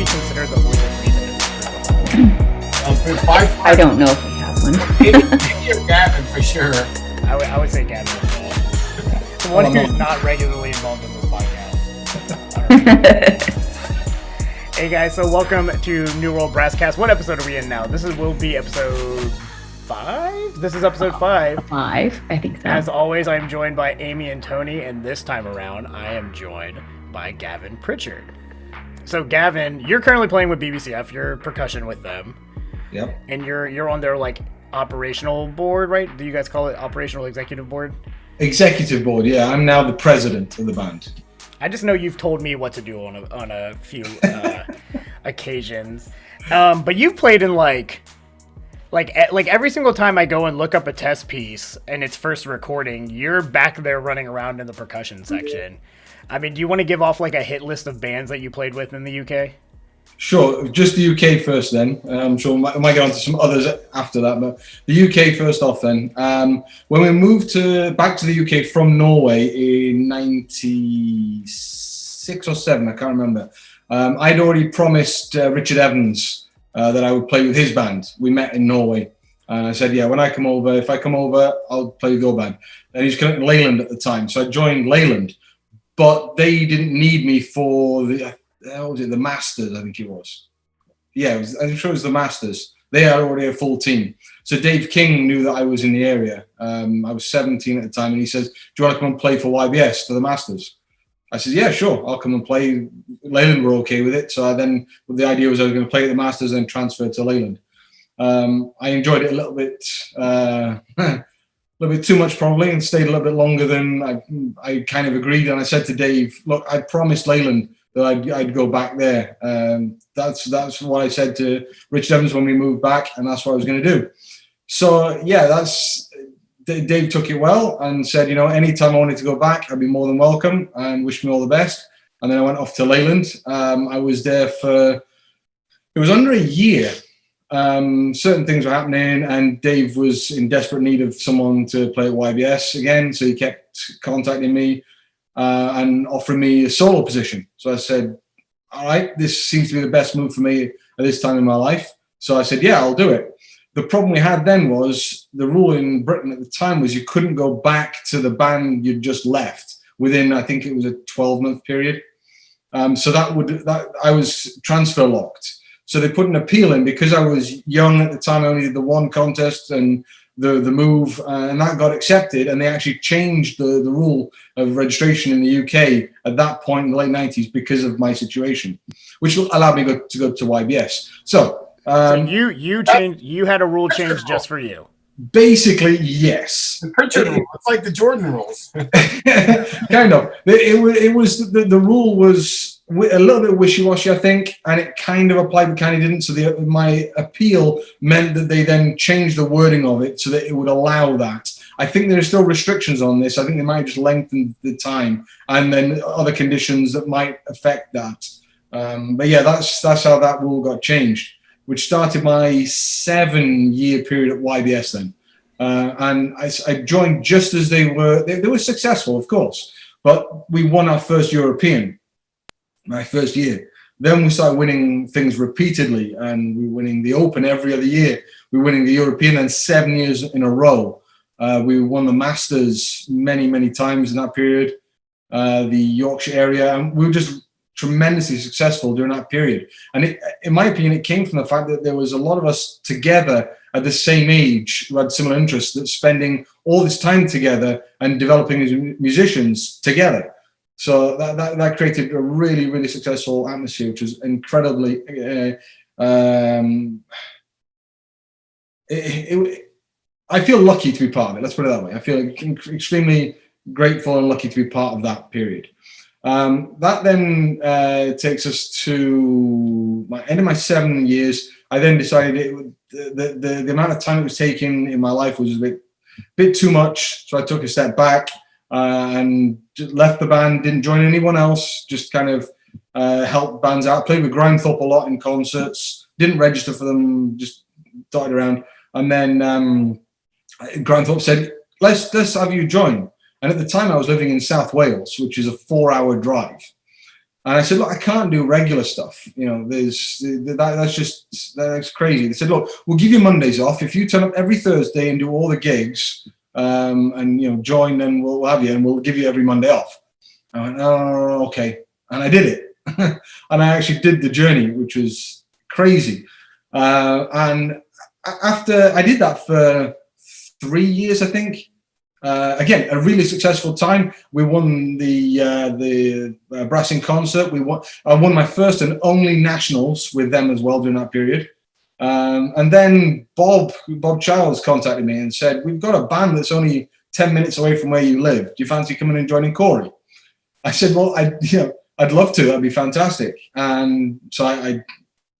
we consider the voice of reason in this group? I don't know if we have one. Maybe Gavin for sure. I would say Gavin as well. The one who's not regularly involved in this podcast. Hey guys, so welcome to New World BrassCast. What episode are we in now? Will be episode 5? This is episode 5. 5, I think so. As always, I am joined by Amy and Tony, and this time around, I am joined by Gavin Pritchard. So Gavin, you're currently playing with BBCF. You're percussion with them. Yep. And you're on their operational board, right? Do you guys call it operational executive board? Executive board, yeah. I'm now the president of the band. I just know you've told me what to do on a few occasions. But you've played in like every single time I go and look up a test piece and its first recording, you're back there running around in the percussion section. I mean, do you want to give off a hit list of bands that you played with in the UK? Sure, just the UK first then. I'm sure I might get on to some others after that, but the UK first off then. When we moved back to the UK from Norway in 96 or 7, I can't remember, I'd already promised Richard Evans that I would play with his band. We met in Norway. And I said, yeah, if I come over, I'll play with your band. And he was connected to Leyland at the time. So I joined Leyland, but they didn't need me for the Masters, I think it was. Yeah, I'm sure it was the Masters. They had already a full team. So Dave King knew that I was in the area. I was 17 at the time, and he says, do you want to come and play for YBS for the Masters? I said, yeah, sure, I'll come and play. Leyland were okay with it. So the idea was I was going to play at the Masters and transfer to Leyland. I enjoyed it a little bit too much probably, and stayed a little bit longer than I kind of agreed. And I said to Dave, look, I promised Leyland that I'd go back there. That's what I said to Rich Evans when we moved back, and that's what I was going to do. So yeah, Dave took it well and said, anytime I wanted to go back, I'd be more than welcome, and wished me all the best. And then I went off to Leyland. I was there it was under a year. Certain things were happening, and Dave was in desperate need of someone to play at YBS again, so he kept contacting me and offering me a solo position. So I said, all right, this seems to be the best move for me at this time in my life. So I said, yeah, I'll do it. The problem we had then was the rule in Britain at the time was you couldn't go back to the band you'd just left within, I think it was a 12-month period. So I was transfer locked. So they put an appeal in because I was young at the time. I only did the one contest and the move, and that got accepted. And they actually changed the rule of registration in the UK at that point in the late 90s because of my situation, which allowed me to go to YBS. So you had a rule change just for you. Basically, yes. The Pritchard rule. It's like the Jordan rules. Kind of. It was the rule was a little bit wishy-washy, I think, and it kind of applied but kind of didn't. So my appeal meant that they then changed the wording of it so that it would allow that. I think there are still restrictions on this. I think they might just lengthen the time and then other conditions that might affect that. But yeah, that's how that rule got changed, which started my 7-year period at YBS then. And I joined just as they were successful, of course, but we won our first European, my first year. Then we started winning things repeatedly, and we were winning the Open every other year. We were winning the European, and 7 years in a row. We won the Masters many, many times in that period, the Yorkshire area, and we were just tremendously successful during that period. And in my opinion, it came from the fact that there was a lot of us together at the same age who had similar interests, that spending all this time together and developing as musicians together. So that created a really, really successful atmosphere, which was incredibly I feel lucky to be part of it. Let's put it that way. I feel extremely grateful and lucky to be part of that period. That then takes us to my end of my 7 years. I then decided the amount of time it was taking in my life was a bit too much. So I took a step back and just left the band, didn't join anyone else, just kind of helped bands out. Played with Grimethorpe a lot in concerts, didn't register for them, just dotted around. And then Grimethorpe said, let's have you join. And at the time I was living in South Wales, which is a 4-hour drive. And I said, look, I can't do regular stuff. That's crazy. They said, look, we'll give you Mondays off if you turn up every Thursday and do all the gigs, and join, and we'll have you, and we'll give you every Monday off. I went, oh, okay, and I did it, and I actually did the journey, which was crazy. And after I did that for 3 years, I think. Again, a really successful time. We won the brass in concert. I won my first and only nationals with them as well during that period. And then Bob Childs contacted me and said, "We've got a band that's only 10 minutes away from where you live. Do you fancy coming and joining Corey?" I said, "Well, I'd love to. That'd be fantastic." And so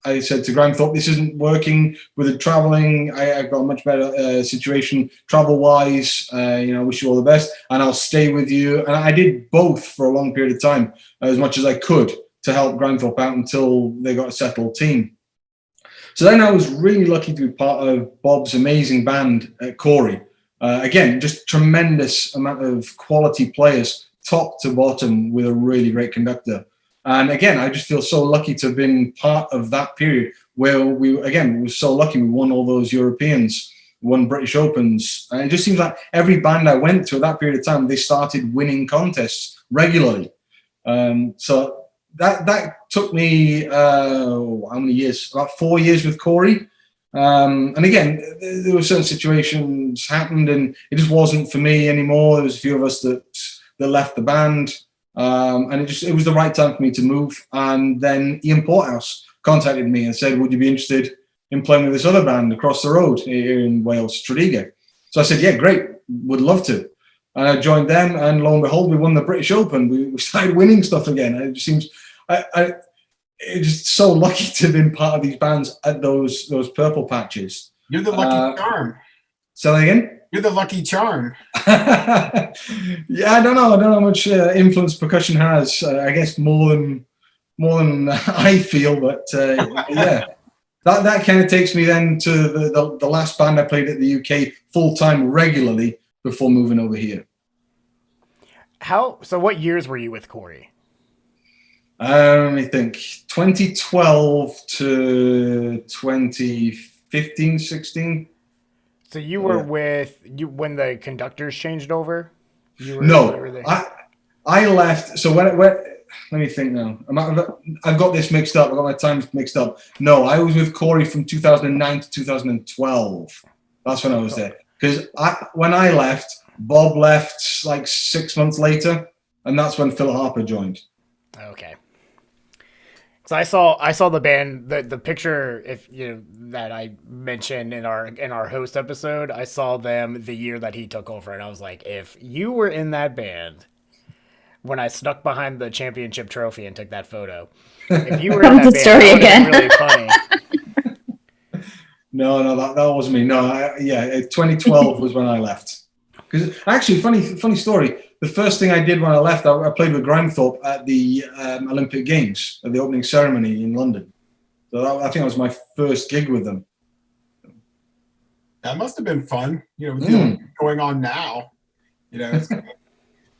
I said to Grimethorpe, "This isn't working with the traveling. I've got a much better situation travel-wise. Wish you all the best, and I'll stay with you." And I did both for a long period of time, as much as I could, to help Grimethorpe out until they got a settled team. So then I was really lucky to be part of Bob's amazing band at Corey. Again, just tremendous amount of quality players, top to bottom, with a really great conductor. And again, I just feel so lucky to have been part of that period where we were so lucky. We won all those Europeans, won British Opens. And it just seems like every band I went to at that period of time, they started winning contests regularly. So that took me, how many years? About 4 years with Corey. And again, there were certain situations happened and it just wasn't for me anymore. There was a few of us that left the band. And it was the right time for me to move. And then Ian Porthouse contacted me and said, "Would you be interested in playing with this other band across the road here in Wales, Tredegar?" So I said, "Yeah, great, would love to." And I joined them, and lo and behold, we won the British Open. We started winning stuff again. It just seems it's just so lucky to have been part of these bands at those purple patches. You're the lucky charm. Say that again? You're the lucky charm. Yeah, I don't know how much influence percussion has. I guess more than I feel, but yeah, that kind of takes me then to the last band I played at the UK full time regularly before moving over here. So what years were you with Corey? I think 2012 to 2015, 16. So you were when the conductors changed over? I left. So when let me think now. I've got this mixed up. I've got my times mixed up. No, I was with Corey from 2009 to 2012. That's when I was there. Because when I left, Bob left like 6 months later, and that's when Phil Harper joined. Okay. So I saw the band, the picture that I mentioned in our host episode. I saw them the year that he took over, and I was like, if you were in that band when I snuck behind the championship trophy and took that photo, if you were in that band, that would have been really funny. No, that wasn't me. No, 2012 was when I left. Because actually, funny story. The first thing I did when I left, I played with Grimethorpe at the Olympic Games, at the opening ceremony in London. So I think that was my first gig with them. That must have been fun, with the Olympics going on now. It's kind of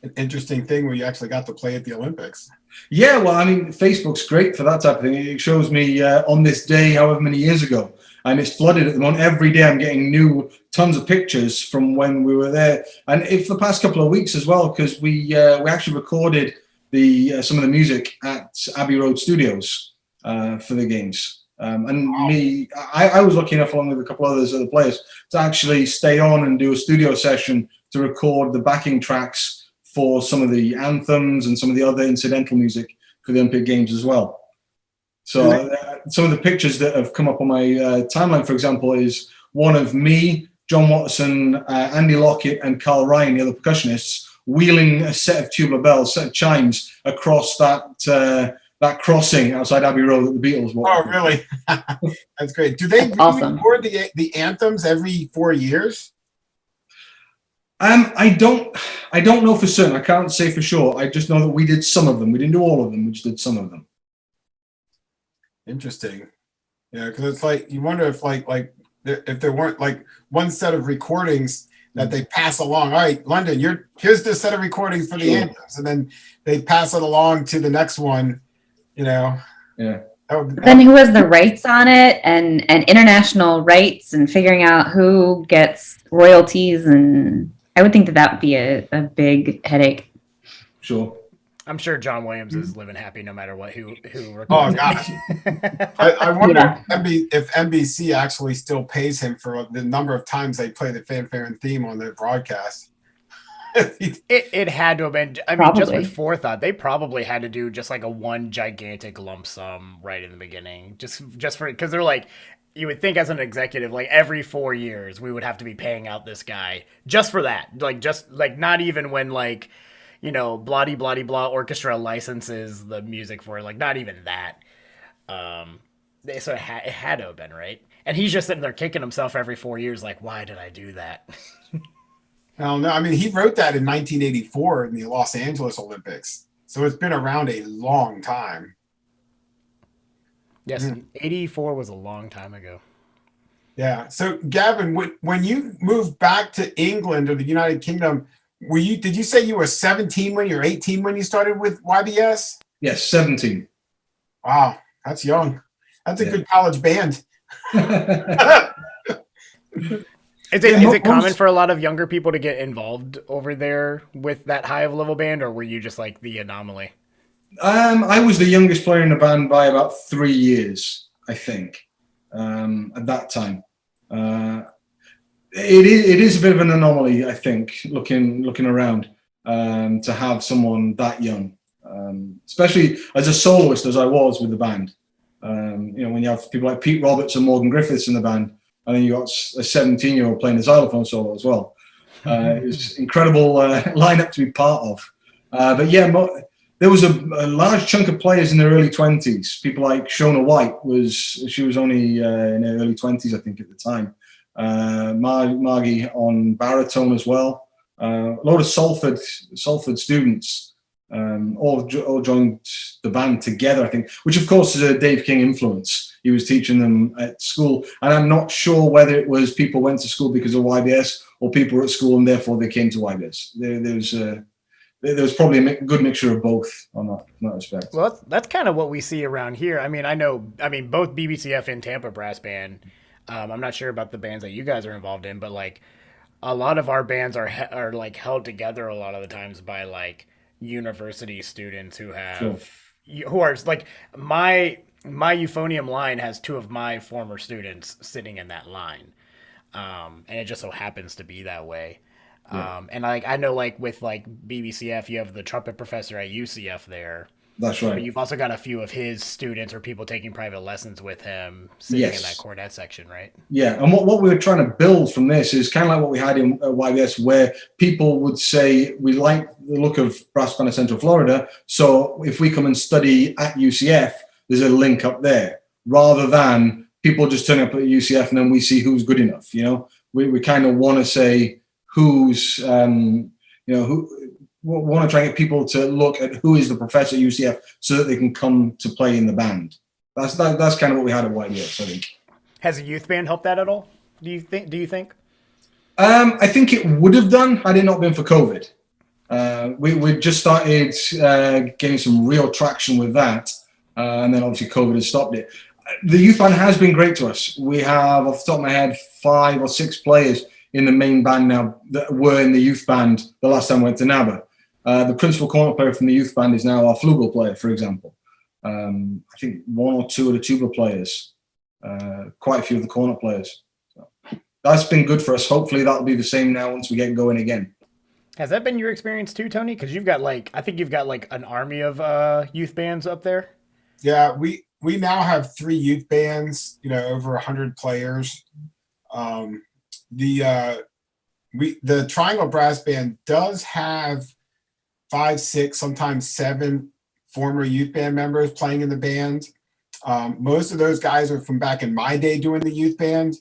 an interesting thing where you actually got to play at the Olympics. Yeah, well, I mean, Facebook's great for that type of thing. It shows me on this day, however many years ago, and it's flooded at the moment. Every day I'm getting tons of pictures from when we were there. And for the past couple of weeks as well, because we actually recorded some of the music at Abbey Road Studios for the games. I was lucky enough, along with a couple other players, to actually stay on and do a studio session to record the backing tracks for some of the anthems and some of the other incidental music for the Olympic Games as well. So some of the pictures that have come up on my timeline, for example, is one of me, John Watson, Andy Lockett, and Carl Ryan, the other percussionists, wheeling a set of tubular bells, set of chimes across that crossing outside Abbey Road that the Beatles walked. Oh, really? That's great. Do they record the anthems every 4 years? I don't know for certain. I can't say for sure. I just know that we did some of them. We didn't do all of them. We just did some of them. Interesting. Yeah, because it's like you wonder if if there weren't like one set of recordings that they pass along. All right, London, here's this set of recordings for the anthems, and then they pass it along to the next one. you know. Yeah. Then who has the rights on it and international rights and figuring out who gets royalties, and I would think that would be a big headache. Sure. I'm sure John Williams is living happy no matter what who Oh records. gosh, I wonder if NBC actually still pays him for the number of times they play the fanfare and theme on their broadcast. It had to have been. I mean, Probably. just with forethought, they probably had to do just like a one gigantic lump sum right in the beginning, just for, because they're like, you would think as an executive, like every 4 years we would have to be paying out this guy just for that, like just like not even when like, you know, blah blah blah orchestra licenses the music for it, like not even that. So it had to have been right, and he's just sitting there kicking himself every 4 years, like, why did I do that? I don't know. I mean, he wrote that in 1984 in the Los Angeles Olympics, so it's been around a long time. Yes, 84 was a long time ago. Yeah. So, Gavin, when you moved back to England or the United Kingdom, did you say you were 17 when you were 18 when you started with YBS? Yes, 17. Wow, that's young. That's a good college band. Is it common for a lot of younger people to get involved over there with that high of a level band, or were you just like the anomaly? I was the youngest player in the band by about 3 years, I think, at that time. It is a bit of an anomaly, I think, looking around, to have someone that young, especially as a soloist as I was with the band. You know, when you have people like Pete Roberts and Morgan Griffiths in the band, and then you got a 17-year-old playing the xylophone solo as well. It's incredible lineup to be part of. But yeah, there was a large chunk of players in their early 20s. People like Shona White she was only in her early 20s, I think, at the time. Margie on baritone as well. A lot of Salford students all joined the band together, I think, which of course is a Dave King influence. He was teaching them at school, and I'm not sure whether it was people went to school because of YBS or people were at school and therefore they came to YBS. There was probably a good mixture of both on that respect. Well, that's kind of what we see around here. I mean, both BBCF and Tampa Brass Band. I'm not sure about the bands that you guys are involved in, but like a lot of our bands are like held together a lot of the times by like university students who are like my euphonium line has two of my former students sitting in that line, and it just so happens to be that way. And like I know, like with like BBCF, you have the trumpet professor at UCF there. That's right. But you've also got a few of his students or people taking private lessons with him sitting in that cornet section, right? Yeah, and what we were trying to build from this is kind of like what we had in YBS, where people would say, we like the look of brass band of Central Florida, so if we come and study at UCF, there's a link up there, rather than people just turning up at UCF and then we see who's good enough, you know? We kind of want to say who's, we want to try and get people to look at who is the professor at UCF so that they can come to play in the band. That's kind of what we had at YBS, I think. Has a youth band helped that at all? Do you think? I think it would have done had it not been for COVID. We just started getting some real traction with that, and then obviously COVID has stopped it. The youth band has been great to us. We have, off the top of my head, 5 or 6 players in the main band now that were in the youth band the last time we went to NABA. The principal cornet player from the youth band is now our flugel player, for example. I think 1 or 2 of the tuba players, quite a few of the cornet players. So that's been good for us. Hopefully that'll be the same now once we get going again. Has that been your experience too, Tony? Because you've got I think you've got like an army of youth bands up there. Yeah, we now have 3 youth bands, over 100 players. The Triangle Brass Band does have 5, 6, sometimes 7 former youth band members playing in the band. Most of those guys are from back in my day doing the youth band.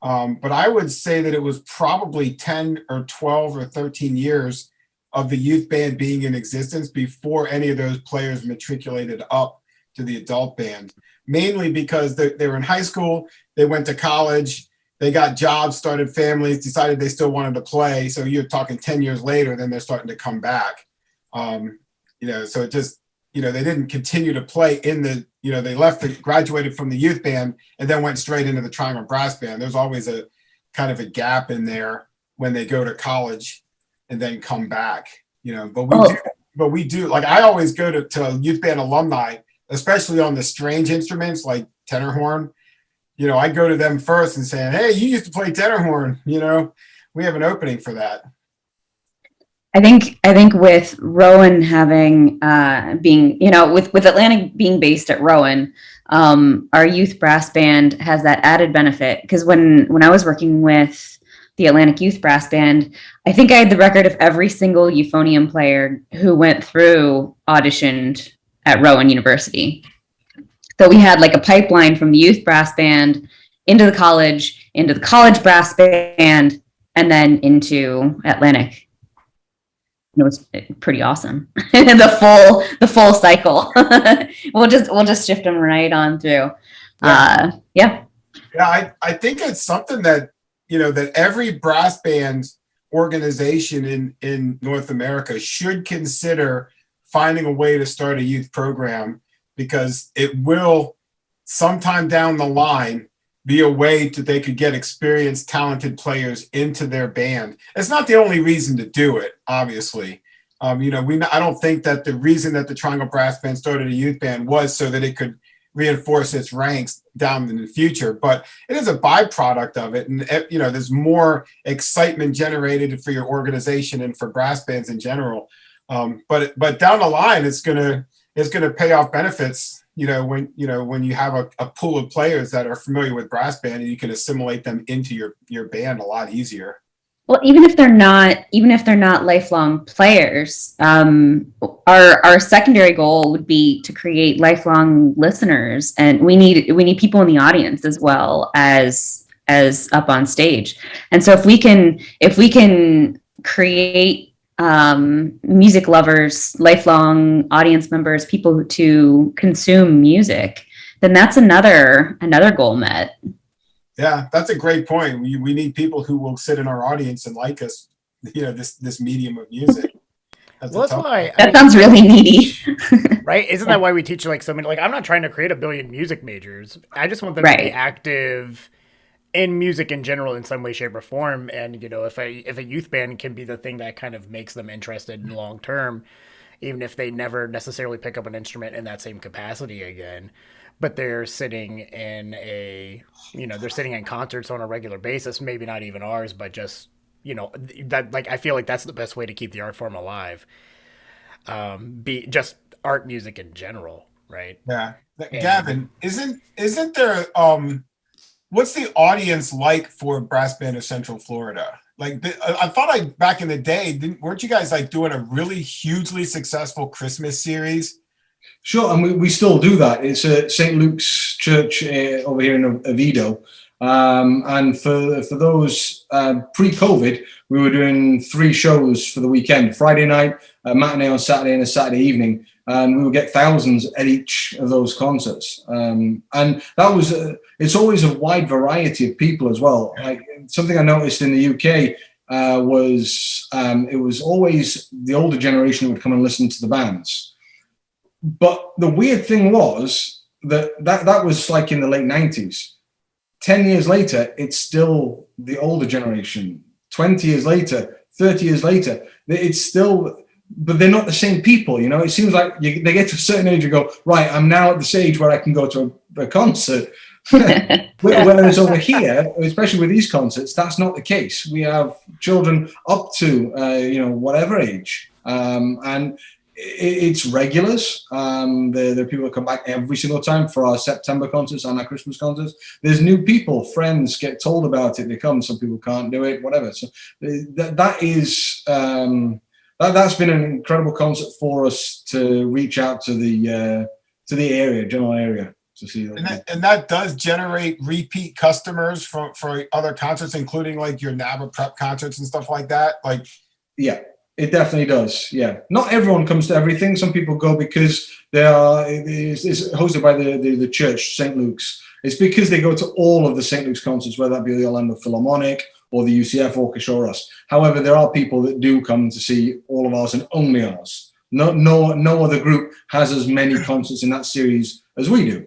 But I would say that it was probably 10 or 12 or 13 years of the youth band being in existence before any of those players matriculated up to the adult band, mainly because they were in high school, they went to college, they got jobs, started families, decided they still wanted to play. So you're talking 10 years later, then they're starting to come back. So it just, they didn't continue to play in the, they graduated from the youth band and then went straight into the triangle brass band. There's always a kind of a gap in there when they go to college and then come back, but we do, like, I always go to youth band alumni, especially on the strange instruments like tenor horn. I go to them first and say, hey, you used to play tenor horn, we have an opening for that. I think with Rowan having being, with Atlantic being based at Rowan, our youth brass band has that added benefit, because when I was working with the Atlantic Youth Brass Band, I think I had the record of every single euphonium player who went through auditioned at Rowan University. So we had like a pipeline from the youth brass band into the college brass band, and then into Atlantic. It was pretty awesome. the full cycle. we'll just shift them right on through. Yeah. I think it's something that, that every brass band organization in North America should consider finding a way to start a youth program, because it will sometime down the line be a way that they could get experienced, talented players into their band. It's not the only reason to do it, obviously. I don't think that the reason that the Triangle Brass Band started a youth band was so that it could reinforce its ranks down in the future, but it is a byproduct of it. And, there's more excitement generated for your organization and for brass bands in general. But down the line, it's going to pay off benefits, when you have a pool of players that are familiar with brass band, and you can assimilate them into your band a lot easier. Well, even if they're not lifelong players, our secondary goal would be to create lifelong listeners, and we need people in the audience as well as up on stage. And so if we can create music lovers, lifelong audience members, people to consume music, then that's another goal met. Yeah, that's a great point. We need people who will sit in our audience and like us, this medium of music. That's why that sounds really needy. Right? Isn't that why we teach like so many? Like, I'm not trying to create a billion music majors. I just want them to be active in music in general in some way, shape, or form. And if a youth band can be the thing that kind of makes them interested in long term, even if they never necessarily pick up an instrument in that same capacity again, but they're sitting in they're sitting in concerts on a regular basis, maybe not even ours, but just, that, like, I feel like that's the best way to keep the art form alive. Be just art music in general, right? Yeah. Gavin, isn't there, what's the audience like for Brass Band of Central Florida? Like, I thought back in the day, weren't you guys like doing a really hugely successful Christmas series? Sure, and we still do that. It's at St. Luke's Church over here in Oviedo. And for those pre-COVID, we were doing 3 shows for the weekend: Friday night, a matinee on Saturday, and a Saturday evening. And we would get thousands at each of those concerts. And that was it's always a wide variety of people as well. Like, something I noticed in the UK was it was always the older generation who would come and listen to the bands. But the weird thing was that was like in the late 90s. 10 years later, it's still the older generation. 20 years later, 30 years later, it's still, but they're not the same people, It seems like they get to a certain age and go, right, I'm now at the stage where I can go to a concert. Whereas over here, especially with these concerts, that's not the case. We have children up to, whatever age. And it's regulars. There are people that come back every single time for our September concerts and our Christmas concerts. There's new people, friends get told about it. They come. Some people can't do it, whatever. So that is that's been an incredible concert for us to reach out to the area, general area, to see that. And that does generate repeat customers for other concerts, including like your NABA prep concerts and stuff like that. Like, yeah. It definitely does, yeah. Not everyone comes to everything. Some people go because it's hosted by the church, St. Luke's. It's because they go to all of the St. Luke's concerts, whether that be the Orlando Philharmonic or the UCF Orchestra or us. However, there are people that do come to see all of ours and only ours. No other group has as many concerts in that series as we do.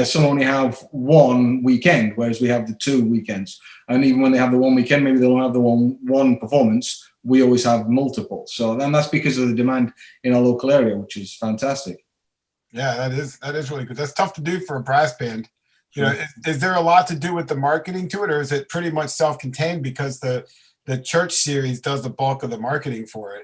Some only have one weekend, whereas we have the 2 weekends. And even when they have the 1 weekend, maybe they don't have the one performance. We always have multiple. So then that's because of the demand in our local area, which is fantastic. Yeah, that is really good. That's tough to do for a brass band. You know, is there a lot to do with the marketing to it, or is it pretty much self-contained because the church series does the bulk of the marketing for it?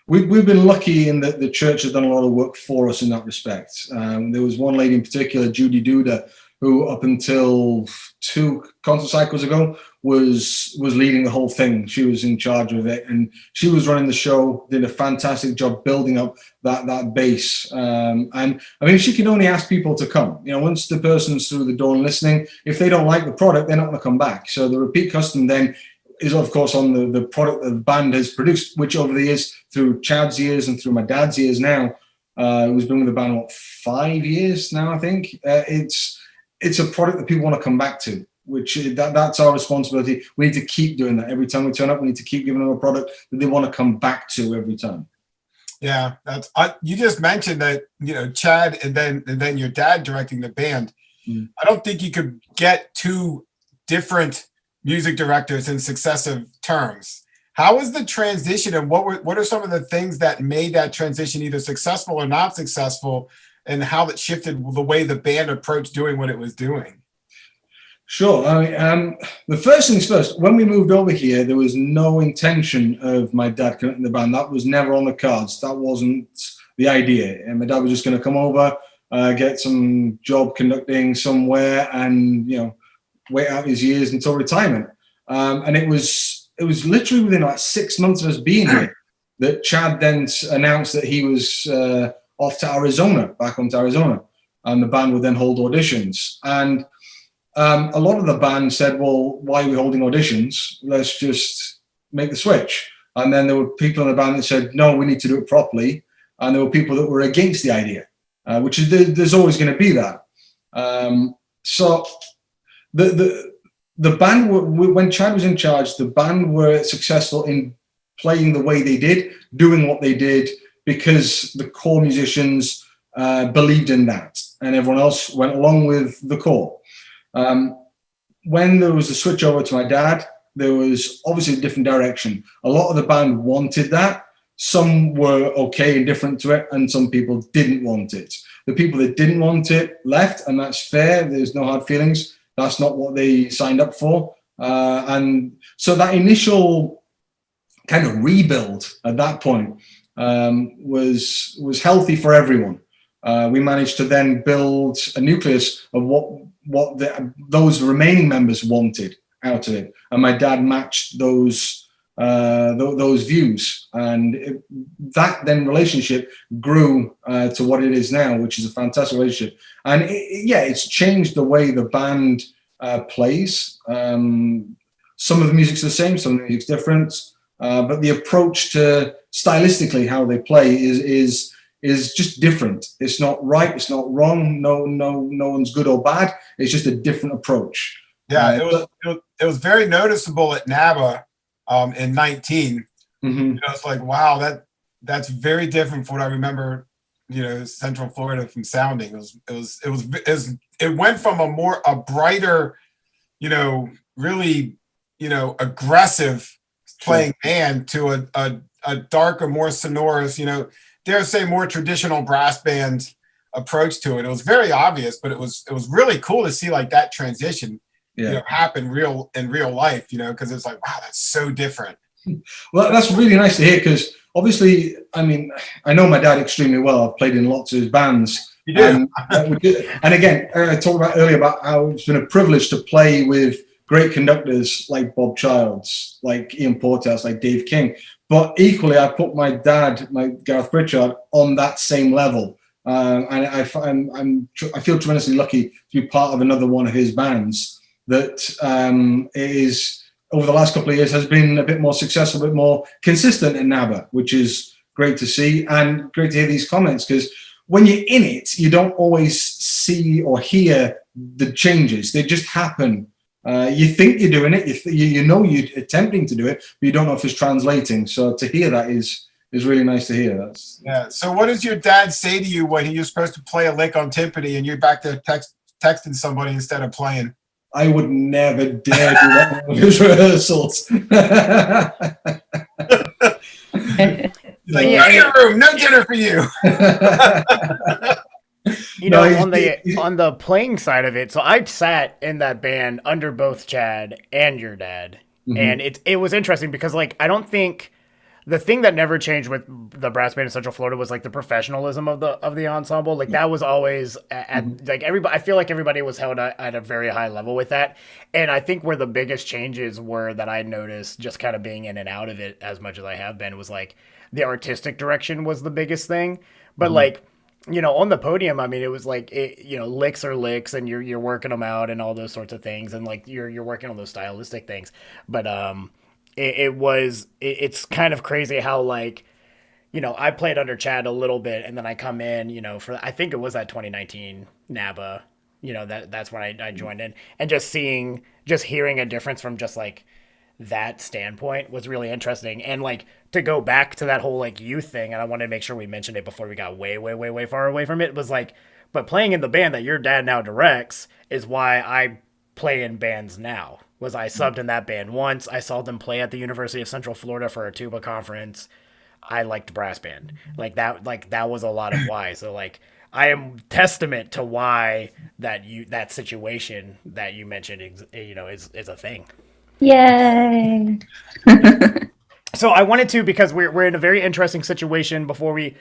We've been lucky in that the church has done a lot of work for us in that respect. There was one lady in particular, Judy Duda, who up until 2 concert cycles ago was leading the whole thing. She was in charge of it, and she was running the show, did a fantastic job building up that base. And I mean, she can only ask people to come. You know, once the person's through the door and listening, if they don't like the product, they're not going to come back. So the repeat custom then is, of course, on the product that the band has produced, which over the years, through Chad's years and through my dad's years now, who's been with the band, 5 years now, I think. It's a product that people want to come back to, which that's our responsibility. We need to keep doing that. Every time we turn up, we need to keep giving them a product that they want to come back to every time. Yeah, that's you just mentioned that, you know, Chad and then your dad directing the band. I don't think you could get 2 different music directors in successive terms. How was the transition, and what are some of the things that made that transition either successful or not successful, and how that shifted the way the band approached doing what it was doing? Sure. The first things first, when we moved over here, there was no intention of my dad conducting the band. That was never on the cards. That wasn't the idea. And my dad was just going to come over, get some job conducting somewhere, and, you know, wait out his years until retirement. And it was literally within like 6 months of us being here that Chad then announced that he was off to Arizona, back home to Arizona, and the band would then hold auditions. And a lot of the band said, well, why are we holding auditions? Let's just make the switch. And then there were people in the band that said, no, we need to do it properly. And there were people that were against the idea, which is there's always going to be that. So the band, when Chad was in charge, the band were successful in playing the way they did, doing what they did, because the core musicians believed in that, and everyone else went along with the core. When there was a switch over to my dad, there was obviously a different direction. A lot of the band wanted that. Some were okay and different to it, and some people didn't want it. The people that didn't want it left, and that's fair. There's no hard feelings. That's not what they signed up for. And so that initial kind of rebuild at that point was healthy for everyone. We managed to then build a nucleus of what those remaining members wanted out of it, and my dad matched those views, and that then relationship grew to what it is now, which is a fantastic relationship. And it's changed the way the band plays. Some of the music's the same, some of the music's different, but the approach to stylistically how they play is just different. It's not right, it's not wrong. No one's good or bad. It's just a different approach. Yeah, it was very noticeable at NABA in 19. Mm-hmm. You know, it's like, wow, that's very different from what I remember, you know, Central Florida from sounding. It went from a brighter, you know, really, you know, aggressive playing band to a darker, more sonorous, you know, dare say more traditional brass band approach to it. It was very obvious, but it was really cool to see like that transition, you know, happen in real life, you know, because it's like, wow, that's so different. Well, that's really nice to hear, because obviously, I mean, I know my dad extremely well. I've played in lots of his bands. You do. And again, I talked about earlier about how it's been a privilege to play with great conductors like Bob Childs, like Ian Porterhouse, like Dave King. But equally, I put my dad, Gavin Pritchard, on that same level. And I feel tremendously lucky to be part of another one of his bands that is, over the last couple of years, has been a bit more successful, a bit more consistent in NABA, which is great to see, and great to hear these comments, because when you're in it, you don't always see or hear the changes. They just happen. You think you're doing it, you know you're attempting to do it, but you don't know if it's translating. So to hear that is is really nice to hear. That's Yeah. So what does your dad say to you when you're supposed to play a lick on timpani and you're back there texting somebody instead of playing? I would never dare do that in his rehearsals. Like, go to your room, no dinner for you. You know, on the playing side of it, so I sat in that band under both Chad and your dad, and it was interesting because like I don't think the thing that never changed with the brass band in Central Florida was like the professionalism of the ensemble. Like that was always at like everybody. I feel like everybody was held at a very high level with that, and I think where the biggest changes were that I noticed just kind of being in and out of it as much as I have been was like the artistic direction was the biggest thing, but like. You know, on the podium, I mean, it was like, licks are licks, and you're working them out, and all those sorts of things, and like you're working on those stylistic things. But it's kind of crazy how like, you know, I played under Chad a little bit, and then I come in, you know, for I think it was that 2019 NABA, you know, that's when I joined in, and just hearing a difference from just like that standpoint was really interesting. And like to go back to that whole like youth thing, and I wanted to make sure we mentioned it before we got way far away from it, was like, but playing in the band that your dad now directs is why I play in bands now. Was I subbed in that band once, I saw them play at the University of Central Florida for a tuba conference. I liked brass band. That was a lot of why. So like I am testament to why that situation that you mentioned is a thing. Yay. So I wanted to, because we're in a very interesting situation before we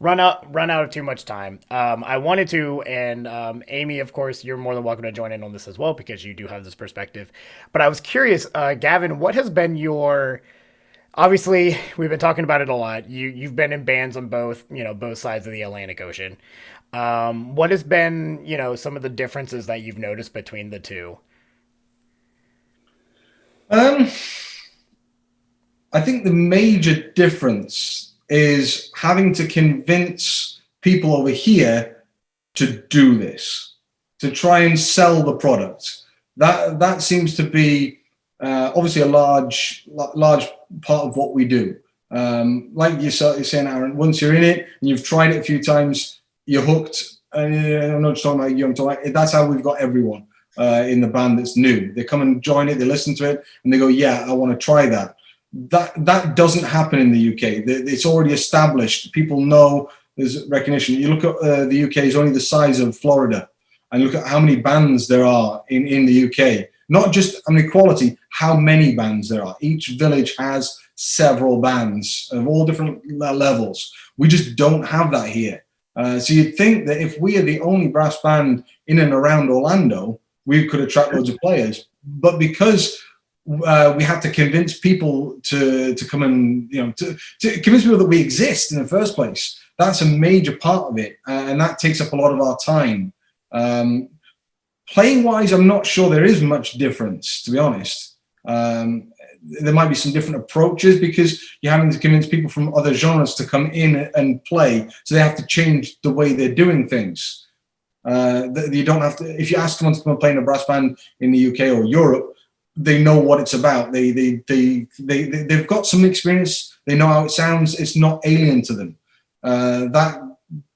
run out of too much time. I wanted to, and Amy, of course, you're more than welcome to join in on this as well because you do have this perspective. But I was curious, Gavin, what has been your? Obviously, we've been talking about it a lot. You've been in bands on both sides of the Atlantic Ocean. What has been some of the differences that you've noticed between the two? I think the major difference is having to convince people over here to do this, to try and sell the product. That seems to be obviously a large part of what we do. Like you're saying, Aaron, once you're in it and you've tried it a few times, you're hooked. And I'm not just talking about you, I'm talking about, that's how we've got everyone in the band that's new. They come and join it, they listen to it, and they go, yeah, I want to try that. That doesn't happen in the UK. It's already established. People know there's recognition. You look at the UK is only the size of Florida, and look at how many bands there are in the UK. Not just how many quality, how many bands there are. Each village has several bands of all different levels. We just don't have that here. So you'd think that if we are the only brass band in and around Orlando, we could attract loads of players. But because we have to convince people to come and, to convince people that we exist in the first place, that's a major part of it. And that takes up a lot of our time. Playing wise, I'm not sure there is much difference, to be honest. There might be some different approaches because you're having to convince people from other genres to come in and play. So they have to change the way they're doing things. You don't have to, if you ask someone to come and play in a brass band in the UK or Europe, they know what it's about. They've got some experience. They know how it sounds. It's not alien to them. That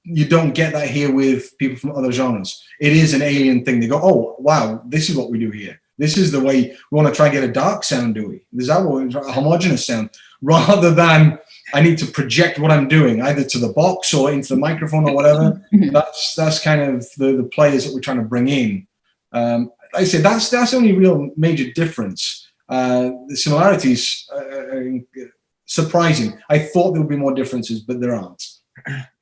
you don't get that here with people from other genres. It is an alien thing. They go, oh, wow, this is what we do here. This is the way we want to try and get a dark sound, do we? Is that what a homogeneous sound? Rather than I need to project what I'm doing either to the box or into the microphone or whatever. That's kind of the players that we're trying to bring in. Like I said, that's the only real major difference. The similarities are surprising. I thought there would be more differences, but there aren't.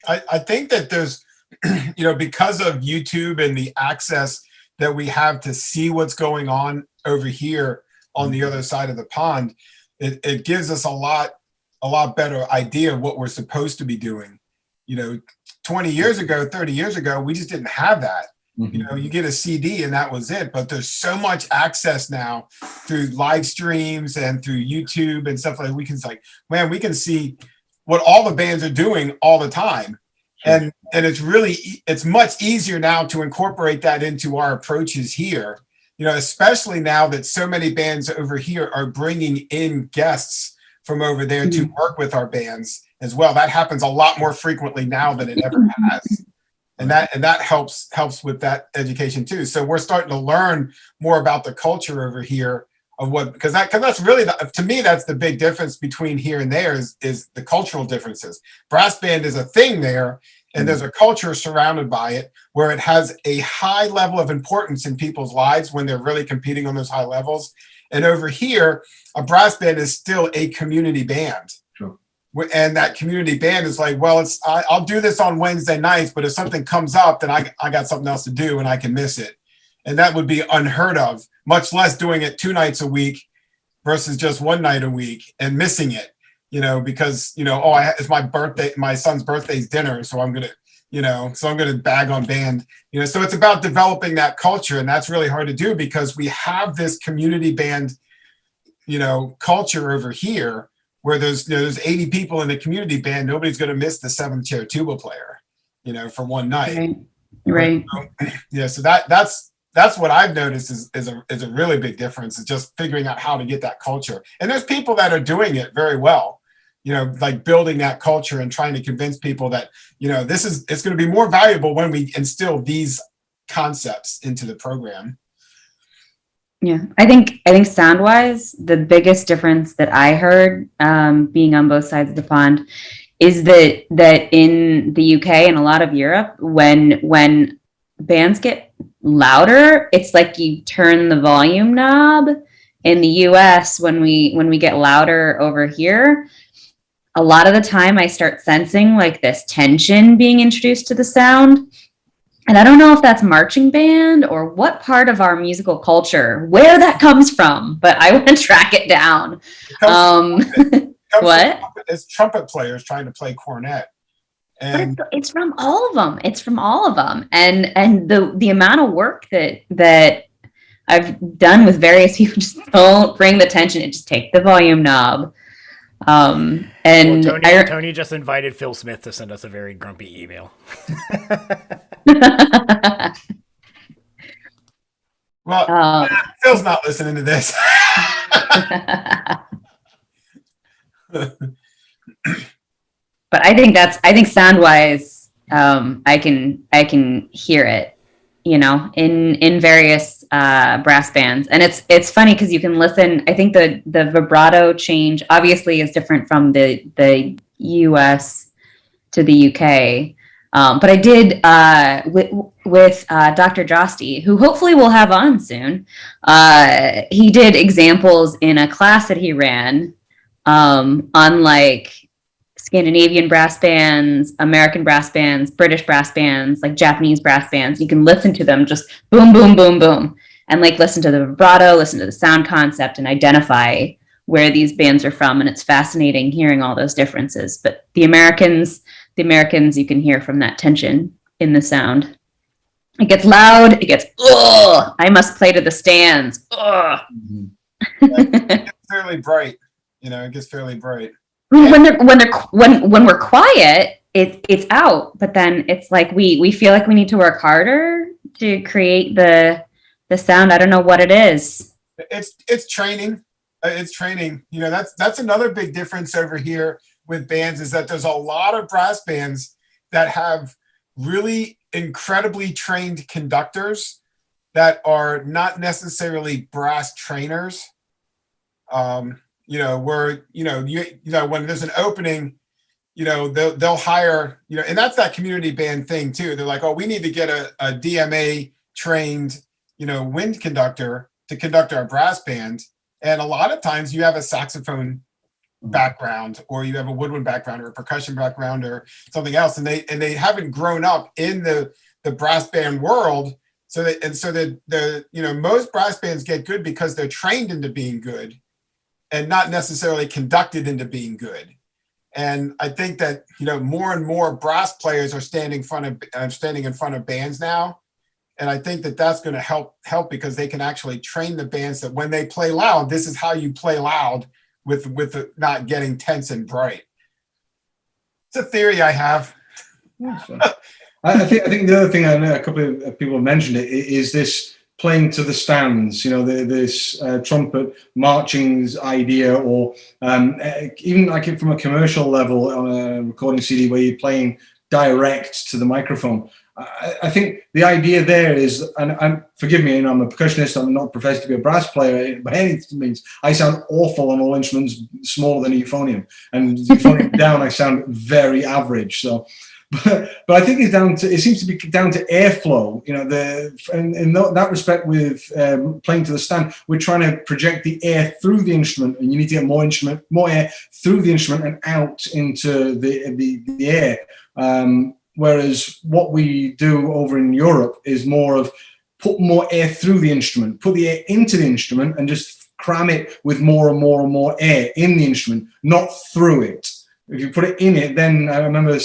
I think that there's, because of YouTube and the access that we have to see what's going on over here on the other side of the pond, it gives us a lot better idea of what we're supposed to be doing. 20 years ago, 30 years ago, we just didn't have that. Mm-hmm. You get a CD and that was it. But there's so much access now through live streams and through YouTube and stuff like we can see what all the bands are doing all the time. And it's much easier now to incorporate that into our approaches here, especially now that so many bands over here are bringing in guests from over there to work with our bands. as well. That happens a lot more frequently now than it ever has. And that helps with that education too. So we're starting to learn more about the culture over here of what, because that's really, to me, that's the big difference between here and there is the cultural differences. Brass band is a thing there, and there's a culture surrounded by it where it has a high level of importance in people's lives when they're really competing on those high levels. And over here, a brass band is still a community band. And that community band is like, well, I'll do this on Wednesday nights, but if something comes up, then I got something else to do and I can miss it. And that would be unheard of, much less doing it 2 nights a week versus just 1 night a week and missing it, because, it's my birthday, my son's birthday's dinner. So I'm going to, bag on band, so it's about developing that culture. And that's really hard to do because we have this community band, culture over here, where there's 80 people in the community band. Nobody's going to miss the 7th chair tuba player, for 1 night. Right. So that's what I've noticed is a really big difference. Is just figuring out how to get that culture. And there's people that are doing it very well, like building that culture and trying to convince people that, it's going to be more valuable when we instill these concepts into the program. Yeah, I think sound wise, the biggest difference that I heard, being on both sides of the pond, is that in the UK and a lot of Europe, when bands get louder, it's like you turn the volume knob. In the US, when we get louder over here, a lot of the time I start sensing like this tension being introduced to the sound. And I don't know if that's marching band or what part of our musical culture, where that comes from, but I want to track it down. What? It's trumpet players trying to play cornet. And but it's from all of them. It's from all of them. And the amount of work that I've done with various people, just don't bring the tension. Just take the volume knob. And Tony just invited Phil Smith to send us a very grumpy email. Well, Phil's not listening to this. But I think sound wise, I can hear it, in various brass bands. And it's funny because you can listen. I think the vibrato change obviously is different from the US to the UK. But I did with Dr. Josty, who hopefully we'll have on soon. He did examples in a class that he ran on like Scandinavian brass bands, American brass bands, British brass bands, like Japanese brass bands. You can listen to them just boom, boom, boom, boom, and like listen to the vibrato, listen to the sound concept, and identify where these bands are from. And it's fascinating hearing all those differences. But the Americans, you can hear from that tension in the sound. It gets loud. It gets, ugh, I must play to the stands. Ugh. It gets fairly bright. It gets fairly bright. When we're quiet, it's out. But then it's like we feel like we need to work harder to create the sound. I don't know what it is. It's training. It's training. That's another big difference over here with bands, is that there's a lot of brass bands that have really incredibly trained conductors that are not necessarily brass trainers. Where when there's an opening, they'll hire, and that's that community band thing too. They're like, oh, we need to get a DMA trained, wind conductor to conduct our brass band. And a lot of times you have a saxophone background, or you have a woodwind background, or a percussion background, or something else, and they haven't grown up in the brass band world. So most brass bands get good because they're trained into being good, and not necessarily conducted into being good. And I think that more and more brass players are standing in front of bands now. And I think that that's going to help because they can actually train the bands that when they play loud, this is how you play loud with the not getting tense and bright. It's a theory I have. I think the other thing, I know a couple of people mentioned it, is this playing to the stands, this trumpet marchings idea, or even like from a commercial level on a recording CD where you're playing direct to the microphone. I think the idea there is, and forgive me, I'm a percussionist, I'm not professed to be a brass player by any means. I sound awful on all instruments smaller than a euphonium, and euphonium down I sound very average. So but I think it seems to be down to airflow. In that respect, with playing to the stand, we're trying to project the air through the instrument, and you need to get more air through the instrument and out into the air. Whereas what we do over in Europe is more of put more air through the instrument, put the air into the instrument, and just cram it with more and more and more air in the instrument, not through it. If you put it in it, then I remember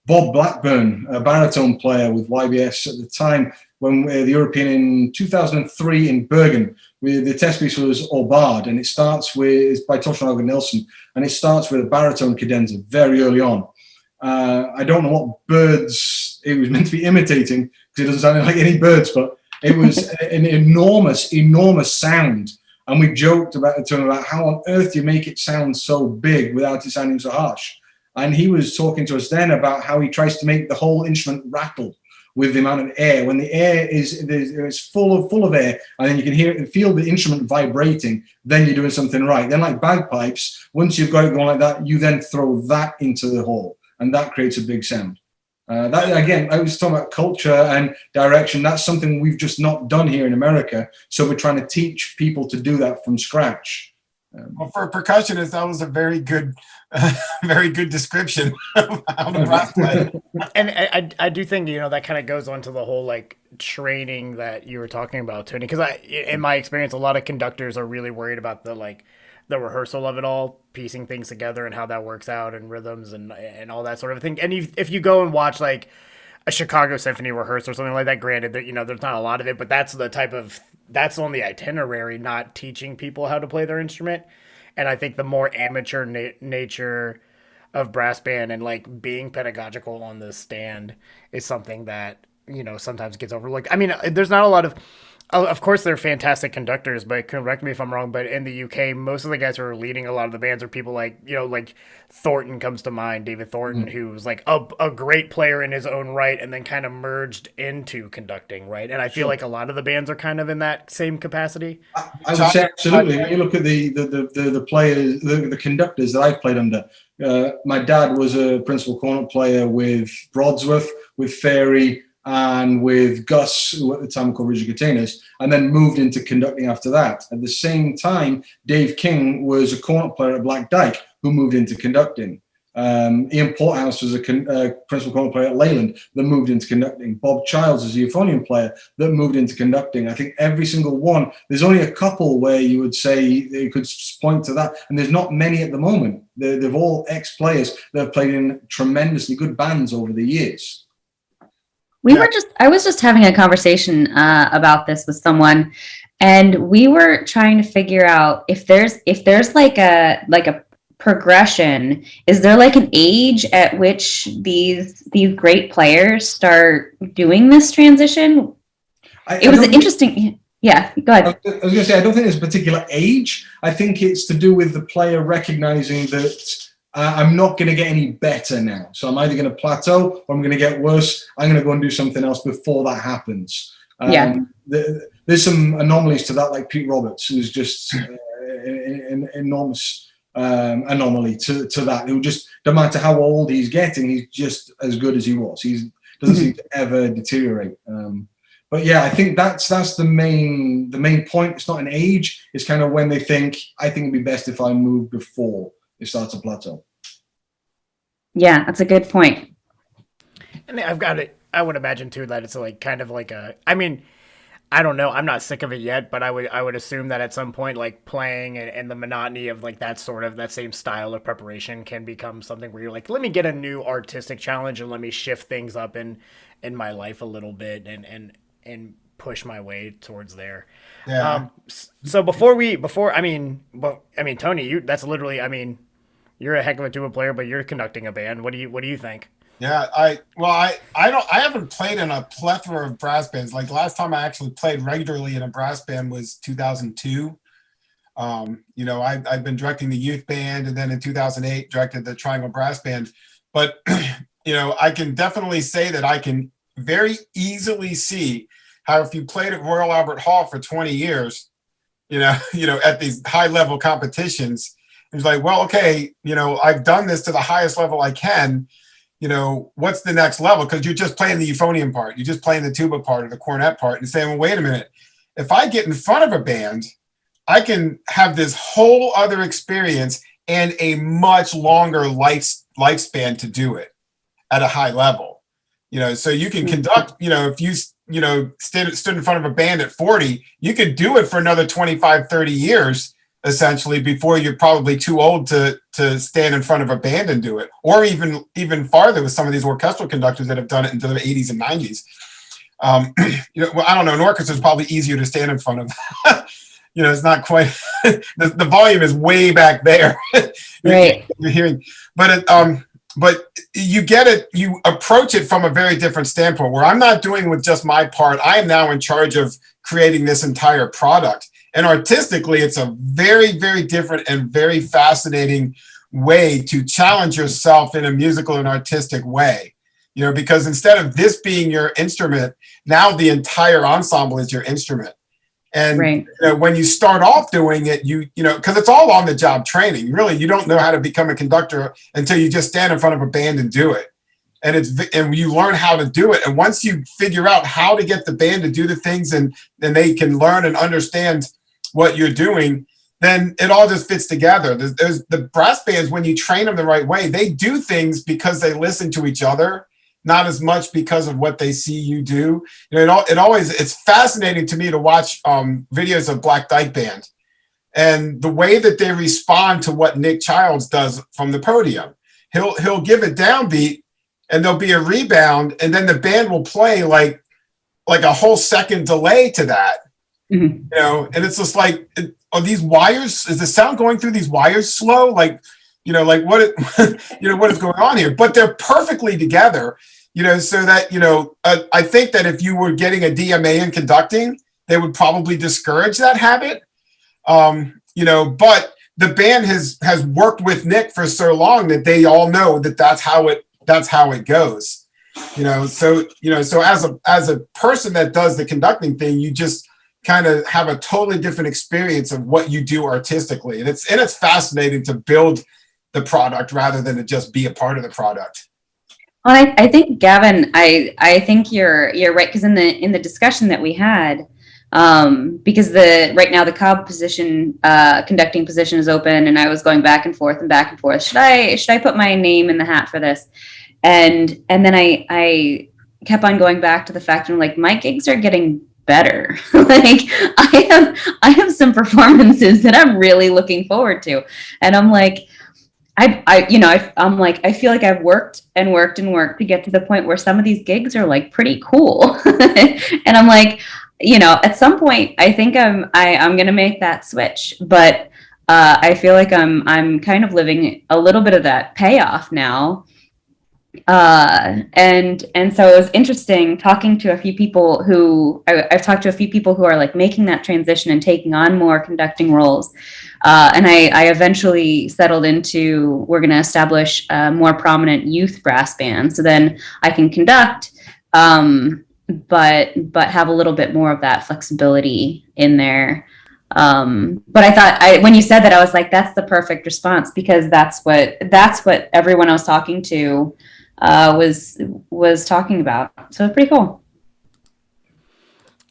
Bob Blackburn, a baritone player with YBS at the time, when the European in 2003 in Bergen, the test piece was Aubard, and it's by Torsten Nelson, and it starts with a baritone cadenza very early on. I don't know what birds it was meant to be imitating, because it doesn't sound like any birds, but it was an enormous sound. And we joked to him about how on earth do you make it sound so big without it sounding so harsh. And he was talking to us then about how he tries to make the whole instrument rattle with the amount of air. When the air is full of air, and then you can feel the instrument vibrating, then you're doing something right. Then, like bagpipes, once you've got it going like that, you then throw that into the hole, and that creates a big sound. That again, I was talking about culture and direction. That's something we've just not done here in America. So we're trying to teach people to do that from scratch. Well, for a percussionist, that was a very good description of how the brass play. And I do think, that kind of goes on to the whole like training that you were talking about, Tony, because in my experience, a lot of conductors are really worried about the rehearsal of it all, piecing things together and how that works out, and rhythms and all that sort of thing. And if you go and watch like a Chicago Symphony rehearsal or something like that, granted that there's not a lot of it, but that's on the itinerary, not teaching people how to play their instrument. And I think the more amateur nature of brass band and like being pedagogical on the stand is something that sometimes gets overlooked. I mean, there's not a lot of course they're fantastic conductors, but correct me if I'm wrong, but in the UK, most of the guys who are leading a lot of the bands are people like, like Thornton comes to mind, David Thornton, who was like a great player in his own right and then kind of merged into conducting, right? And I feel like a lot of the bands are kind of in that same capacity. I would say absolutely. When you look at the players, the conductors that I've played under, my dad was a principal cornet player with Broadsworth, with Fairy, and with Gus, who at the time were called Rigid Containers, and then moved into conducting after that. At the same time, Dave King was a cornet player at Black Dyke, who moved into conducting. Ian Porthouse was a principal cornet player at Leyland that moved into conducting. Bob Childs is a euphonium player that moved into conducting. I think every single one, there's only a couple where you would say you could point to that, and there's not many at the moment. They've all ex-players that have played in tremendously good bands over the years. I was just having a conversation about this with someone, and we were trying to figure out if there's like a progression. Is there like an age at which these great players start doing this transition? It was interesting. Yeah, go ahead. I was going to say, I don't think there's a particular age. I think it's to do with the player recognizing that I'm not going to get any better now. So I'm either going to plateau or I'm going to get worse. I'm going to go and do something else before that happens. There's some anomalies to that, like Pete Roberts, who's just an enormous anomaly to that. Who just, no matter how old he's getting, he's just as good as he was. He doesn't seem to ever deteriorate. But yeah, I think that's the main point. It's not an age. It's kind of when they think, I think it'd be best if I move before it starts to plateau. Yeah, that's a good point. And I would imagine too that it's like kind of like I mean, I don't know, I'm not sick of it yet, but I would assume that at some point like playing and the monotony of like that same style of preparation can become something where you're like, let me get a new artistic challenge and let me shift things up in my life a little bit and push my way towards there. Yeah. So Tony, that's literally, you're a heck of a tuba player, but you're conducting a band. What do you think? Yeah, I haven't played in a plethora of brass bands. Like last time I actually played regularly in a brass band was 2002. I've been directing the youth band, and then in 2008 directed the Triangle Brass Band. But I can definitely say that I can very easily see how if you played at Royal Albert Hall for 20 years, at these high level competitions, it's like, well, okay, I've done this to the highest level I can. What's the next level? Because you're just playing the euphonium part, you're just playing the tuba part or the cornet part, and saying, well, wait a minute, if I get in front of a band, I can have this whole other experience and a much longer lifespan to do it at a high level. So you can conduct, if you, stood in front of a band at 40, you could do it for another 25, 30 years, essentially, before you're probably too old to stand in front of a band and do it. Or even farther with some of these orchestral conductors that have done it into the 80s and 90s. I don't know, an orchestra is probably easier to stand in front of. It's not quite, the volume is way back there. Right. You're hearing, but you get it, you approach it from a very different standpoint, where I'm not doing with just my part. I am now in charge of creating this entire product. And artistically, it's a very, very different and very fascinating way to challenge yourself in a musical and artistic way. Because instead of this being your instrument, now the entire ensemble is your instrument. And right. When you start off doing it, because it's all on the job training. Really, you don't know how to become a conductor until you just stand in front of a band and do it. And you learn how to do it. And once you figure out how to get the band to do the things, and they can learn and understand what you're doing, then it all just fits together. There's the brass bands, when you train them the right way, they do things because they listen to each other, not as much because of what they see you do. It's fascinating to me to watch videos of Black Dyke Band and the way that they respond to what Nick Childs does from the podium. He'll give a downbeat and there'll be a rebound, and then the band will play like a whole second delay to that. Mm-hmm. And it's just like, are these wires, is the sound going through these wires slow? Like what what is going on here? But they're perfectly together, so that, I think that if you were getting a DMA in conducting, they would probably discourage that habit. But the band has worked with Nick for so long that they all know that that's how it goes. So as a person that does the conducting thing, you just kind of have a totally different experience of what you do artistically. And it's fascinating to build the product rather than to just be a part of the product. Well, I think, Gavin, I think you're right, because in the discussion that we had, because right now the cob position, conducting position is open, and I was going back and forth. Should I put my name in the hat for this? And then I kept on going back to the fact, and like, my gigs are getting better. Like, I have some performances that I'm really looking forward to, and I'm like, I'm like, I feel like I've worked and worked and worked to get to the point where some of these gigs are like pretty cool. And I'm like, at some point I think I'm going to make that switch, but I feel like I'm kind of living a little bit of that payoff now. And so it was interesting talking to a few people who I've talked to a few people who are like making that transition and taking on more conducting roles. And I eventually settled into, we're going to establish a more prominent youth brass band. So then I can conduct, but have a little bit more of that flexibility in there. But I thought when you said that, I was like, that's the perfect response, because that's what everyone I was talking to was talking about. So it's pretty cool.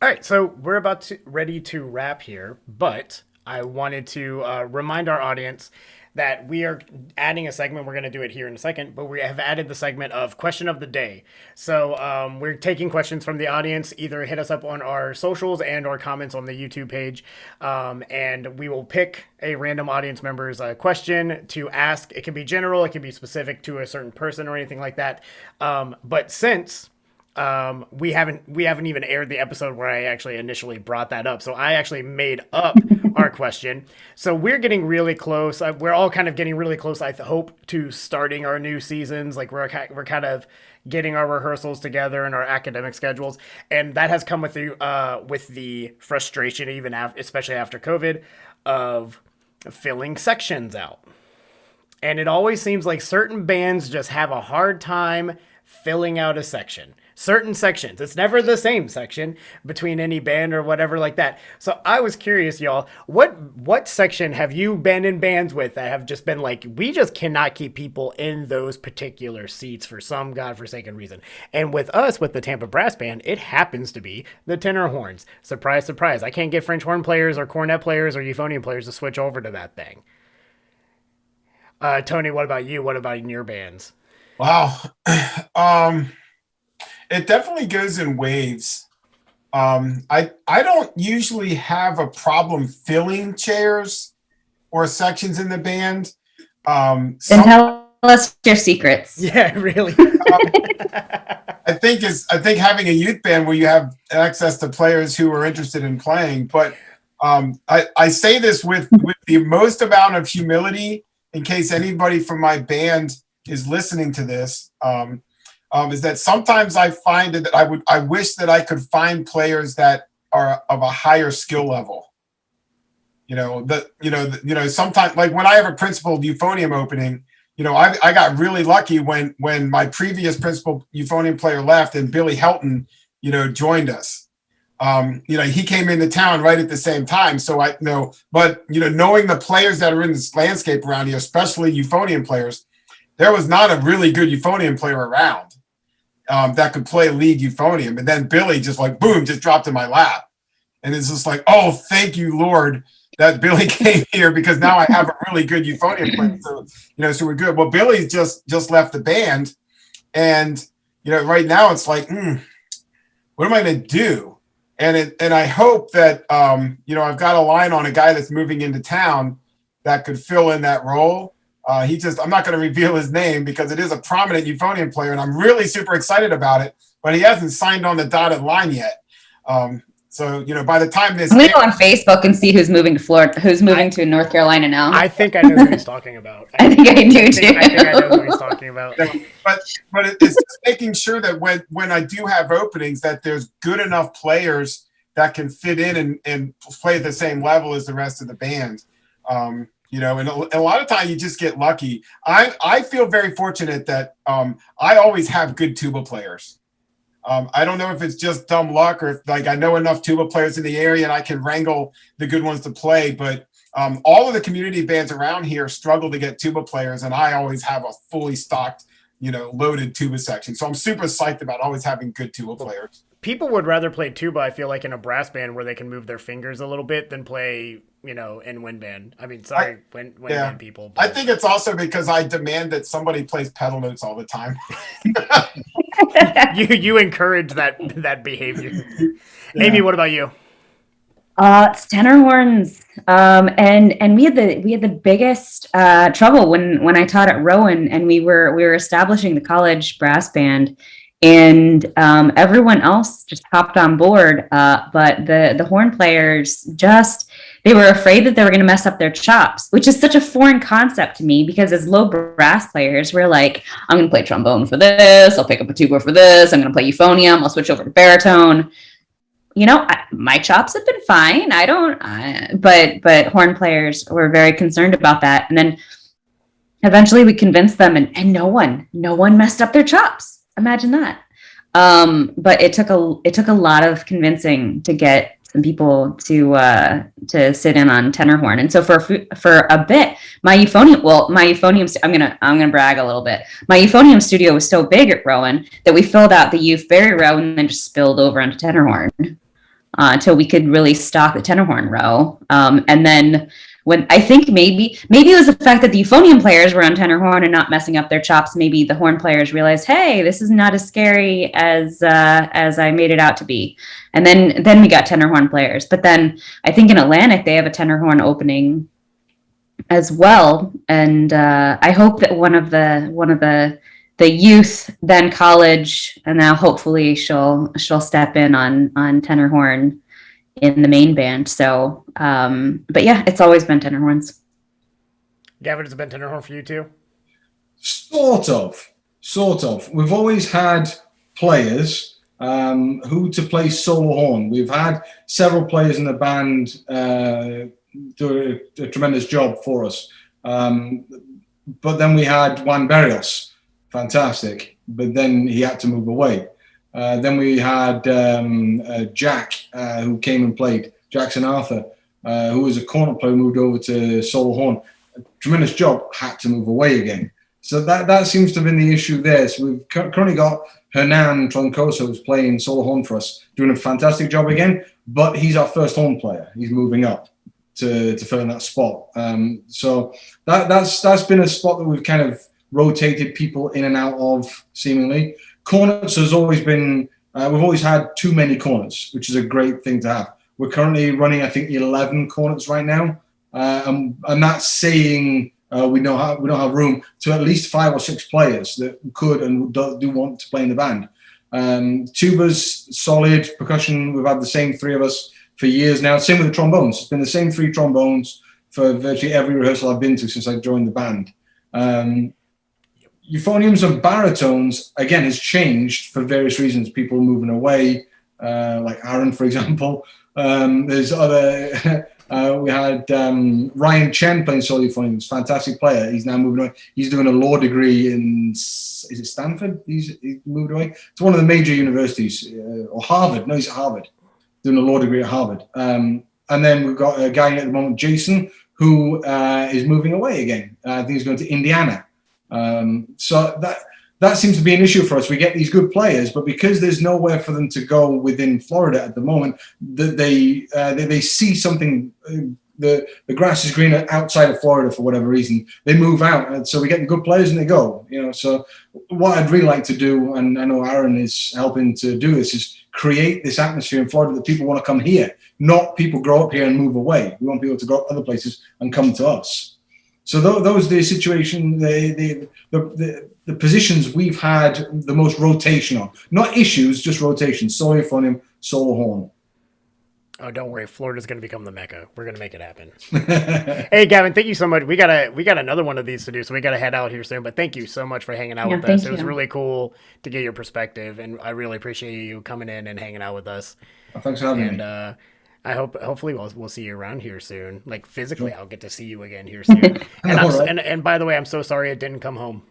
All right, so we're ready to wrap here, but I wanted to remind our audience that we are adding a segment. We're going to do it here in a second, but we have added the segment of question of the day. So we're taking questions from the audience. Either hit us up on our socials and or comments on the YouTube page, and we will pick a random audience member's question to ask. It can be general, it can be specific to a certain person or anything like that. But since we haven't even aired the episode where I actually initially brought that up, so I actually made up our question. So we're getting really close. We're all kind of getting really close, I hope, to starting our new seasons. Like we're kind of getting our rehearsals together and our academic schedules, and that has come with the frustration, even especially after COVID, of filling sections out. And it always seems like certain bands just have a hard time filling out a section. Certain sections. It's never the same section between any band or whatever like that. So I was curious, y'all, what section have you been in bands with that have just been like, we just cannot keep people in those particular seats for some godforsaken reason? And with us, with the Tampa Brass Band, it happens to be the tenor horns. Surprise, surprise. I can't get French horn players or cornet players or euphonium players to switch over to that thing. Tony, what about you? What about in your bands? Wow. It definitely goes in waves. I don't usually have a problem filling chairs or sections in the band. Then tell us your secrets. Yeah, really. I think having a youth band where you have access to players who are interested in playing, but I say this with the most amount of humility in case anybody from my band is listening to this. Is that sometimes I find that I wish that I could find players that are of a higher skill level. Sometimes, like when I have a principal euphonium opening, I got really lucky when my previous principal euphonium player left and Billy Helton, joined us. He came into town right at the same time. So knowing the players that are in this landscape around here, especially euphonium players, there was not a really good euphonium player around that could play lead euphonium. And then Billy just just dropped in my lap. And it's just like, oh, thank you, Lord, that Billy came here because now I have a really good euphonium player. So we're good. Well, Billy just left the band. And, right now it's like, what am I going to do? And I hope that, I've got a line on a guy that's moving into town that could fill in that role. I'm not going to reveal his name because it is a prominent euphonium player and I'm really super excited about it, but he hasn't signed on the dotted line yet. So, by the time this... I'm going to go on Facebook and see who's moving to Florida, who's moving to North Carolina now. I think I know who he's talking about. I think I do too. I think I know who he's talking about. But it's just making sure that when I do have openings, that there's good enough players that can fit in and play at the same level as the rest of the band. And a lot of time you just get lucky. I feel very fortunate that I always have good tuba players. I don't know if it's just dumb luck or if I know enough tuba players in the area and I can wrangle the good ones to play. But all of the community bands around here struggle to get tuba players, and I always have a fully stocked, loaded tuba section. So I'm super psyched about always having good tuba players. People would rather play tuba, I feel like, in a brass band where they can move their fingers a little bit than play, in wind band. I mean, sorry, wind band people. But... I think it's also because I demand that somebody plays pedal notes all the time. You encourage that behavior. Yeah. Amy, what about you? It's tenor horns. And we had the biggest trouble when I taught at Rowan and we were establishing the college brass band. And everyone else just hopped on board, but the horn players they were afraid that they were going to mess up their chops, which is such a foreign concept to me because as low brass players, we're like, I'm going to play trombone for this, I'll pick up a tuba for this, I'm going to play euphonium, I'll switch over to baritone. My chops have been fine. But horn players were very concerned about that. And then eventually we convinced them and no one messed up their chops. Imagine that. But it took a lot of convincing to get some people to sit in on tenor horn. And so for a bit, my euphonium, I'm gonna brag a little bit. My euphonium studio was so big at Rowan that we filled out the youth very row and then just spilled over onto tenor horn until we could really stock the tenor horn row. And then when I think maybe it was the fact that the euphonium players were on tenor horn and not messing up their chops. Maybe the horn players realized, hey, this is not as scary as I made it out to be. And then we got tenor horn players. But then I think in Atlantic they have a tenor horn opening as well. And I hope that one of the youth, then college, and now hopefully she'll step in on tenor horn in the main band. So, but yeah, it's always been tenor horns. Gavin, has it been tenor horn for you too? Sort of. We've always had players who to play solo horn. We've had several players in the band do a tremendous job for us. But then we had Juan Berrios, fantastic, but then he had to move away. Then we had Jack, who came and played, Jackson Arthur, who was a cornet player, moved over to solo horn. A tremendous job, had to move away again. So that seems to have been the issue there. So we've currently got Hernan Troncoso, who's playing solo horn for us, doing a fantastic job again, but he's our first horn player. He's moving up to fill in that spot. So that's been a spot that we've kind of rotated people in and out of, seemingly. Cornets has always been, we've always had too many cornets, which is a great thing to have. We're currently running, I think, 11 cornets right now. And that's saying we don't have room to at least 5 or 6 players that could and do want to play in the band. Tubas, solid. Percussion, we've had the same 3 of us for years now. Same with the trombones. It's been the same 3 trombones for virtually every rehearsal I've been to since I joined the band. Euphoniums and baritones, again, has changed for various reasons. People moving away, like Aaron, for example. There's other... we had Ryan Chen playing solo euphoniums, fantastic player. He's now moving away. He's doing a law degree in, is it Stanford? He's moved away. It's one of the major universities, or Harvard. No, he's at Harvard, doing a law degree at Harvard. And then we've got a guy at the moment, Jason, who is moving away again. I think he's going to Indiana. So that seems to be an issue for us. We get these good players, but because there's nowhere for them to go within Florida at the moment, that they see something, the grass is greener outside of Florida for whatever reason. They move out, and so we get the good players and they go. So what I'd really like to do, and I know Aaron is helping to do this, is create this atmosphere in Florida that people want to come here, not people grow up here and move away. We want people to go other places and come to us. So those are the situation, the positions we've had the most rotation on. Not issues, just rotation. Solo euphonium, solo horn. Oh, don't worry. Florida's going to become the Mecca. We're going to make it happen. Hey, Gavin, thank you so much. We got another one of these to do, so we got to head out here soon. But thank you so much for hanging out with us. It was really cool to get your perspective, and I really appreciate you coming in and hanging out with us. Well, thanks for having me. I hopefully we'll see you around here soon. Like physically, I'll get to see you again here soon. And by the way, I'm so sorry it didn't come home.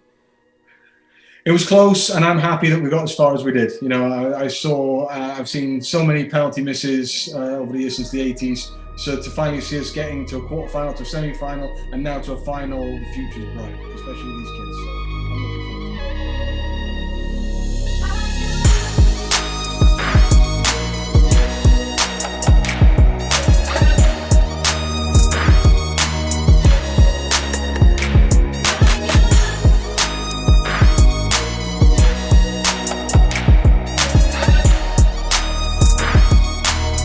It was close, and I'm happy that we got as far as we did. I've seen so many penalty misses over the years since the 80s. So to finally see us getting to a quarterfinal, to a semi-final, and now to a final, the future's bright, especially with these kids. So.